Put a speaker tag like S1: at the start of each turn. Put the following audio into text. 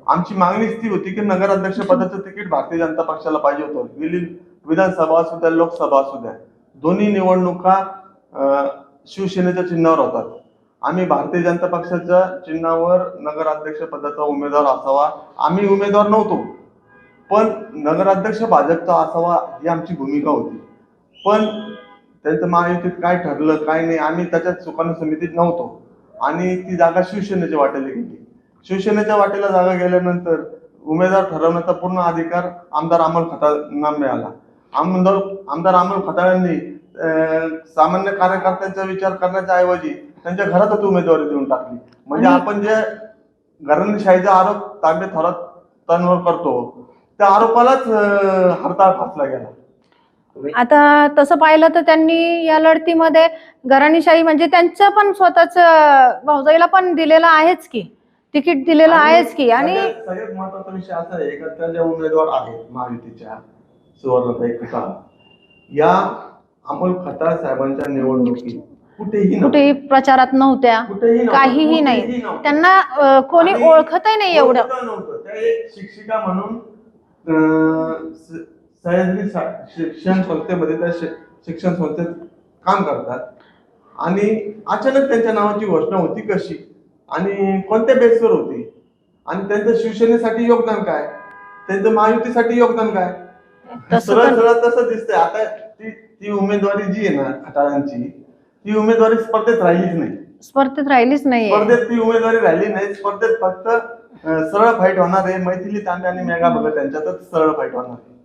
S1: आमची मागणीच ती होती की नगराध्यक्ष पदाचं तिकीट भारतीय जनता पक्षाला पाहिजे होतं. विधानसभा असू द्या, लोकसभा असू द्या, दोन्ही निवडणुका शिवसेनेच्या चिन्हावर होतात. आम्ही भारतीय जनता पक्षाच्या चिन्हावर नगराध्यक्ष पदाचा उमेदवार असावा. आम्ही उमेदवार नव्हतो, पण नगराध्यक्ष भाजपचा असावा ही आमची भूमिका होती. पण त्यांचं महायुतीत काय ठरलं काय नाही आम्ही त्याच्यात सुकाणू समितीत नव्हतो आणि ती जागा शिवसेनेच्या वाटेला गेली. शिवसेनेच्या वाटेला जागा गेल्यानंतर उमेदवार ठरवण्याचा पूर्ण अधिकार आमदार अमोल खताळांना मिळाला. आमदार अमोल खताळांनी सामान्य कार्यकर्त्यांचा विचार करण्याच्या ऐवजी त्यांच्या घरातच उमेदवारी देऊन टाकली. म्हणजे आपण जे घराणेशाहीचा आरोप तांबे थोरातांवर करतो त्या आरोपालाच हरताळ फासला गेला.
S2: आता तसं पाहिलं तर त्यांनी या लढतीमध्ये घराणेशाही म्हणजे त्यांचं पण स्वतःच भाऊजाईला पण दिलेलं आहेच की, तिकीट दिलेलं आहेच की. आणि
S1: सगळ्यात महत्वाचा विषय असा आहे का त्या ज्या उमेदवार आहेत महायुतीच्या सुवर्णताई खताळ या अमोल खताळ साहेबांच्या निवडणुकीत कुठेही
S2: प्रचारात नव्हत्या, काहीही नाही. त्यांना कोणी ओळखतही नाही एवढं.
S1: त्या एक शिक्षिका म्हणून सह्याद्री शिक्षण संस्थेमध्ये त्या शिक्षण संस्थेत काम करतात आणि अचानक त्यांच्या नावाची घोषणा होती कशी आणि कोणत्या बेसवर होती आणि त्यांचं शिवसेनेसाठी योगदान काय, त्यांचं महायुतीसाठी योगदान काय, सरळ सरळ तसं दिसतंय. आता ती उमेदवारी जी आहे ना खताळांची, ती उमेदवारी स्पर्धेत राहिलीच नाही. स्पर्धेत ती उमेदवारी राहिली नाही. स्पर्धेत फक्त सरळ फाईट होणार आहे. मैथिली तांबे आणि मेघा भगत यांच्यातच सरळ फाईट होणार आहे.